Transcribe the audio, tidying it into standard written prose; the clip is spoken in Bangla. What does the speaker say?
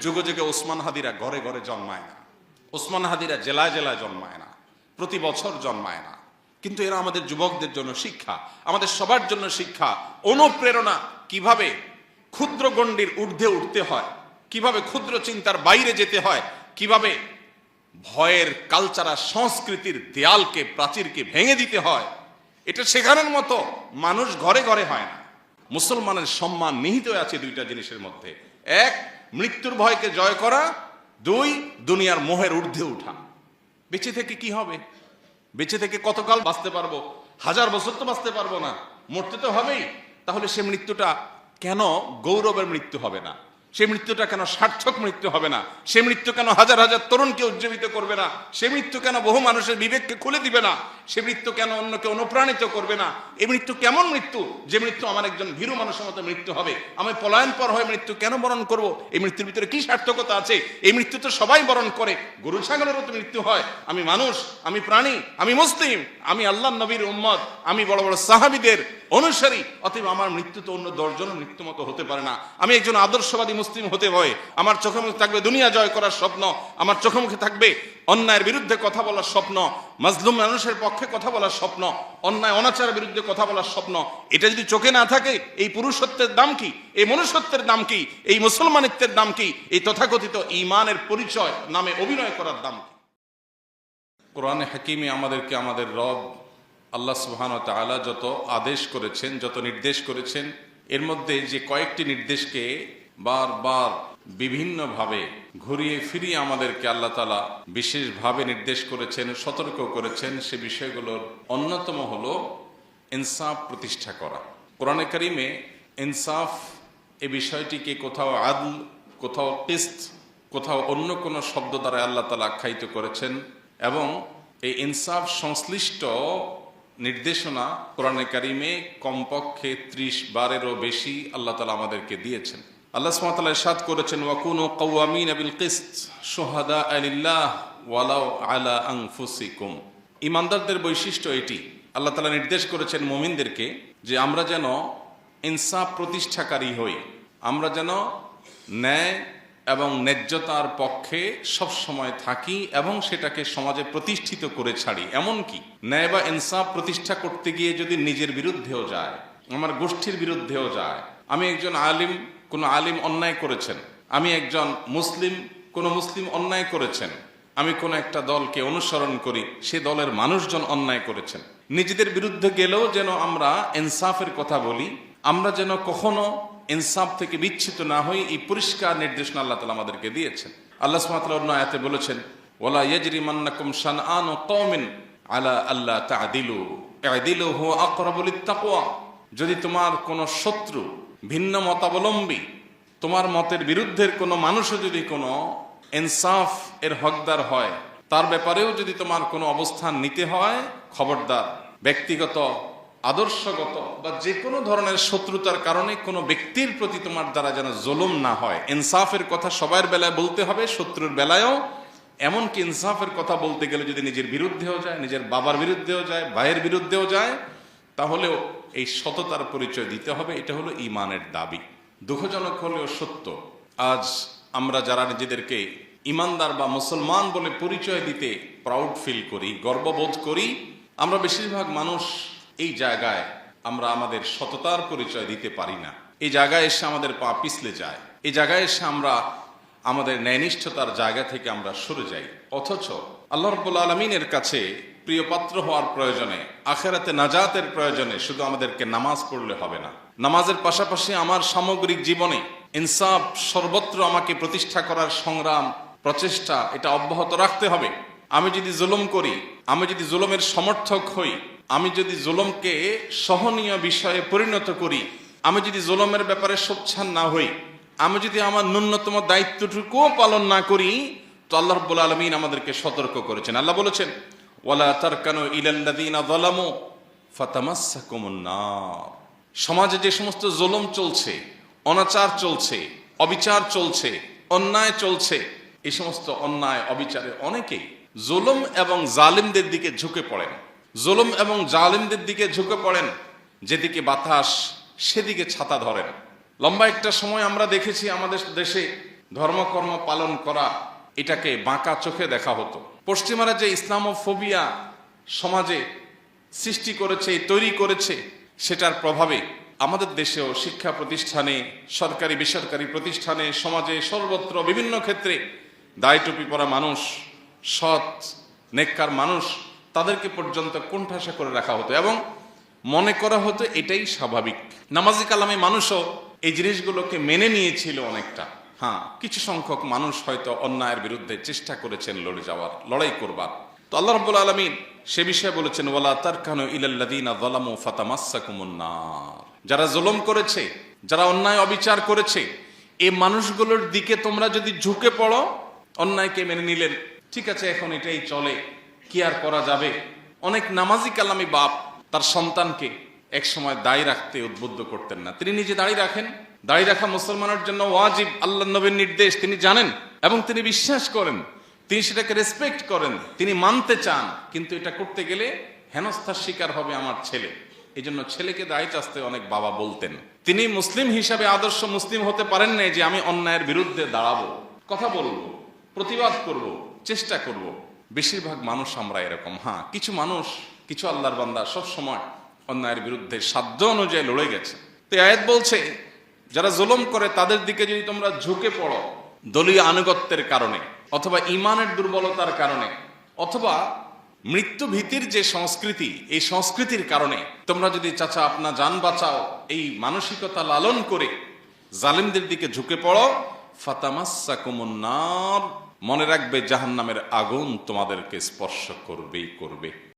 যুগে যুগে ওসমান হাদিরা ঘরে ঘরে জন্মায় না, ওসমান হাদিরা জেলায় জেলায় জন্মায় না, প্রতি বছর জন্মায় না, কিন্তু এরা আমাদের যুবকদের জন্য শিক্ষা, আমাদের সবার জন্য শিক্ষা, অনুপ্রেরণা। কিভাবে ক্ষুদ্র গণ্ডির ঊর্ধ্বে উঠতে হয়, কিভাবে ক্ষুদ্র চিন্তার বাইরে যেতে হয়, কিভাবে ভয়ের কালচারাল সংস্কৃতির দেয়ালকে, প্রাচীরকে ভেঙে দিতে হয়, এটা শেখানোর মতো মানুষ ঘরে ঘরে হয় না। মুসলমানের সম্মান নিহিত আছে দুইটা জিনিসের মধ্যে: এক, মৃত্যুর ভয়কে জয় করা; দুই, দুনিয়ার মোহের ঊর্ধ্বে উঠা। বেঁচে থেকে কি হবে? বেঁচে থেকে কতকাল বাঁচতে পারবো? 1000 বছর তো বাঁচতে পারবো না, মরতে তো হবেই। তাহলে সে মৃত্যুটা কেন গৌরবের মৃত্যু হবে না? সে মৃত্যুটা কেন সার্থক মৃত্যু হবে না? সে মৃত্যু কেন হাজার হাজার তরুণকে উজ্জীবিত করবে না? সে মৃত্যু কেন বহু মানুষের বিবেককে খুলে দিবে না? সে মৃত্যু কেন অন্যকে অনুপ্রাণিত করবে না? এই মৃত্যু কেমন মৃত্যু যে মৃত্যু আমার একজন ভীরু মানুষের মতো মৃত্যু হবে? আমি পলায়ন পর হয়ে মৃত্যু কেন বরণ করব? এই মৃত্যুর ভিতরে কি সার্থকতা আছে? এই মৃত্যু তো সবাই বরণ করে, গরু ছাগলেরও তো মৃত্যু হয়। আমি মানুষ, আমি প্রাণী, আমি মুসলিম, আমি আল্লাহর নবীর উম্মত, আমি বড় বড় সাহাবীদের অনুসারী, অতএব আমার মৃত্যু তো অন্য 10 জনের মৃত্যু মতো হতে পারে না। আমি একজন আদর্শবাদী মুসলিম হতে হয়। আমার চোখে মুখে থাকবে দুনিয়া জয় করার স্বপ্ন, আমার চোখে মুখে থাকবে অন্যায়ের বিরুদ্ধে কথা বলার স্বপ্ন, মাজলুম মানুষের পক্ষে কথা বলার স্বপ্ন, অন্যায় অনাচারের বিরুদ্ধে কথা বলার স্বপ্ন। এটা যদি চোখে না থাকে, এই পুরুষত্বের দাম কি? এই মনুষ্যত্বের দাম কি? এই মুসলমানিত্বের দাম কি? এই তথাকথিত ঈমানের পরিচয় নামে অভিনয় করার দাম কি? কোরআনে হাকিমে আমাদেরকে আমাদের রব আল্লাহ সুবহানাহু ওয়া তাআলা যত আদেশ করেছেন, যত নির্দেশ করেছেন, এর মধ্যে যে কয়েকটি নির্দেশকে বারবার বিভিন্নভাবে ঘুরিয়ে ফিরিয়ে আমাদেরকে আল্লাহ তাআলা বিশেষভাবে নির্দেশ করেছেন, সতর্ক করেছেন, সে বিষয়গুলোর অন্যতম হলো ইনসাফ প্রতিষ্ঠা করা। কোরআনে কারিমে ইনসাফ এই বিষয়টিকে কোথাও আদল, কোথাও কিসত, কোথাও অন্য কোনো শব্দ দ্বারা আল্লাহ তাআলা আখ্যায়িত করেছেন, এবং এই ইনসাফ সংশ্লিষ্ট নির্দেশনা কোরআনে কারিমে কমপক্ষে 30 বারেরও বেশি আল্লাহ তাআলা আমাদেরকে দিয়েছেন। আল্লাহ সুবহানাহু ওয়া তাআলা ইরশাদ করেছেন, ওয়াকুনু কাওয়ামিনা বিল কিসত শুহাদাআ লিল্লাহ ওয়ালাউ আলা আনফুসিকুম। ঈমানদারদের বৈশিষ্ট্য এটি। আল্লাহ তাআলা নির্দেশ করেছেন মুমিনদেরকে যে আমরা যেন ইনসাফ প্রতিষ্ঠাকারী হই, আমরা যেন ন্যায় এবং ন্যায্যতার পক্ষে সব সময় থাকি এবং সেটাকে সমাজে প্রতিষ্ঠিত করে ছাড়ি। এমনকি ন্যায় বা ইনসাফ প্রতিষ্ঠা করতে গিয়ে যদি নিজের বিরুদ্ধেও যায়, আমার গোষ্ঠীর বিরুদ্ধেও যায়, আমি একজন আলিম, কোনো আলিম অন্যায় করেছেন, আমি একজন মুসলিম, কোনো মুসলিম অন্যায় করেছেন, আমি কোনো একটা দলকে অনুসরণ করি, সে দলের মানুষজন অন্যায় করেছেন, নিজেদের বিরুদ্ধে গেলেও যেন আমরা ইনসাফের কথা বলি, আমরা যেন কখনো ইনসাফ থেকে বিচ্ছিত না হই, এই পরিষ্কার নির্দেশনা আল্লাহ তাআলা আমাদেরকে দিয়েছেন। আল্লাহ সুবহানাহু ওয়া তাআলা অন্য আয়াতে বলেছেন, ওয়ালা ইয়াজরিমান্নাকুম শানআনু কওমিন আলা আল্লা তা'দিলু ই'দিলু হুয়া আকরাবু লিত-তাকওয়া। যদি তোমার কোনো শত্রু, ভিন্ন মতাবলম্বী, তোমার মতের বিরুদ্ধের কোনো মানুষও যদি কোনো ইনসাফ এর হকদার হয়, তার ব্যাপারেও যদি তোমার কোনো অবস্থান নিতে হয়, খবরদার ব্যক্তিগত, আদর্শগত বা যে কোনো ধরনের শত্রুতার কারণে কোনো ব্যক্তির প্রতি তোমার দ্বারা যেন জুলুম না হয়। ইনসাফের কথা সবার বেলায় বলতে হবে, শত্রুর বেলায়ও। এমনকি ইনসাফের কথা বলতে গেলে যদি নিজের বিরুদ্ধেও যায়, নিজের বাবার বিরুদ্ধেও যায়, ভাইয়ের বিরুদ্ধেও যায়, তাহলেও এই সততার পরিচয় দিতে হবে। এটা হলো ঈমানের দাবি। দুঃখজনক হলেও সত্য, আজ আমরা যারা নিজেদেরকে ঈমানদার বা মুসলমান বলে পরিচয় দিতে প্রাউড ফিল করি, গর্ববোধ করি, আমরা বেশিরভাগ মানুষ এই জায়গায় আমরা আমাদের সততার পরিচয় দিতে পারি না। এই জায়গায় এসে আমাদের পা পিছলে যায়, এই জায়গায় এসে আমরা আমাদের ন্যায়নিষ্ঠতার জায়গা থেকে আমরা সরে যাই। অথচ আল্লাহ রাব্বুল আলামিনের কাছে প্রিয় পাত্র হওয়ার প্রয়োজনে, আখিরাতে নাজাতের প্রয়োজনে শুধু আমাদেরকে নামাজ পড়লে হবে না। নামাজের পাশাপাশি আমার সামগ্রিক জীবনে ইনসাফ সর্বত্র আমাকে প্রতিষ্ঠা করার সংগ্রাম, প্রচেষ্টা, এটা অব্যাহত রাখতে হবে। আমি যদি জুলুম করি, আমি যদি জুলুমের সমর্থক হই, আমি যদি জুলুমকে সহনীয় বিষয়ে পরিণত করি, আমি যদি জুলুমের ব্যাপারে সোচ্চার না হই, আমি যদি আমার ন্যূনতম দায়িত্বটুকুও পালন না করি, তো আল্লাহ রাব্বুল আলামিন আমাদেরকে সতর্ক করেছেন। আল্লাহ বলেছেন, ওয়ালা তারকানু ইলাল্লাযিনা যালামু ফাতামাসসাকুমুন নার। সমাজে যে সমস্ত জুলুম চলছে, অনাচার চলছে, অবিচার চলছে, অন্যায় চলছে, এই সমস্ত অন্যায় অবিচারে অনেকেই জুলুম এবং জালিমদের দিকে ঝুঁকে পড়েন, জুলুম এবং জালিমদের দিকে ঝুঁকে পড়েন, যেদিকে বাতাস সেদিকে ছাতা ধরেন। লম্বা একটা সময় আমরা দেখেছি আমাদের দেশে ধর্মকর্ম পালন করা এটাকে বাঁকা চোখে দেখা হতো। পশ্চিমারা যে ইসলামোফোবিয়া সমাজে সৃষ্টি করেছে, তৈরি করেছে, সেটার প্রভাবে আমাদের দেশেও শিক্ষা প্রতিষ্ঠানে, সরকারি বেসরকারি প্রতিষ্ঠানে, সমাজে সর্বত্র বিভিন্ন ক্ষেত্রে দায় টুপি পরা মানুষ, সৎ নেককার মানুষ, তাদেরকে পর্যন্ত কোণঠাসা করে রাখা হতো এবং মনে করা হতো এটাই স্বাভাবিক। নামাজি কালামে মানুষও এই জিনিসগুলোকে মেনে নিয়েছিল অনেকটা। হ্যাঁ, কিছু সংখ্যক মানুষ হয়তো অন্যায়ের বিরুদ্ধে চেষ্টা করেছেন লড়াই করবার। তো আল্লাহ রাব্বুল আলামিন সে বিষয়ে বলেছেন, ওয়ালা তারকানু ইলাল্লাযীনা যালামু ফাতামাসসাকুমুন নার। যারা জুলুম করেছে, যারা অন্যায় অবিচার করেছে, এই মানুষগুলোর দিকে তোমরা যদি ঝুঁকে পড়ো, অন্যায়কে মেনে নিলেন, ঠিক আছে এখন এটাই চলে, কি আর করা যাবে। অনেক নামাজি কালামি বাপ তার সন্তানকে এক সময় দাড়ি রাখতে উদ্বুদ্ধ করতেন না। তিনি নিজে দাড়ি রাখেন, দাড়ি রাখা মুসলমানের জন্য ওয়াজিব, আল্লাহ নবীর নির্দেশ তিনি জানেন এবং তিনি বিশ্বাস করেন, তিনি সেটাকে রেসপেক্ট করেন, তিনি মানতে চান। কিন্তু এটা করতে গেলে হেনস্থার শিকার হবে আমার ছেলে। এই জন্য ছেলেকে দাড়ি চাচতে অনেক বাবা বলতেন। তিনি মুসলিম হিসাবে আদর্শ মুসলিম হতে পারেন নাই যে আমি অন্যায়ের বিরুদ্ধে দাঁড়াবো, কথা বলবো, প্রতিবাদ করব, চেষ্টা করব। বেশিরভাগ মানুষ আমরা এরকম। হ্যাঁ, কিছু মানুষ, কিছু আল্লাহর বান্দা সব সময় অন্যায়ের বিরুদ্ধে সাধ্য অনুযায়ী লড়ে গেছে। তো আয়াত বলছে যারা জুলুম করে তাদের দিকে যদি তোমরা ঝুঁকে পড়ো দলীয় আনুগত্যের কারণে, অথবা ঈমানের দুর্বলতার কারণে, অথবা মৃত্যু ভীতির যে সংস্কৃতি, এই সংস্কৃতির কারণে তোমরা যদি চাচা আপনা জান বাঁচাও এই মানসিকতা লালন করে জালিমদের দিকে ঝুঁকে পড়ো, ফাতামাসসাকুমুন নার, মনে রাখবে জাহান্নামের আগুন তোমাদেরকে স্পর্শ করবেই করবে।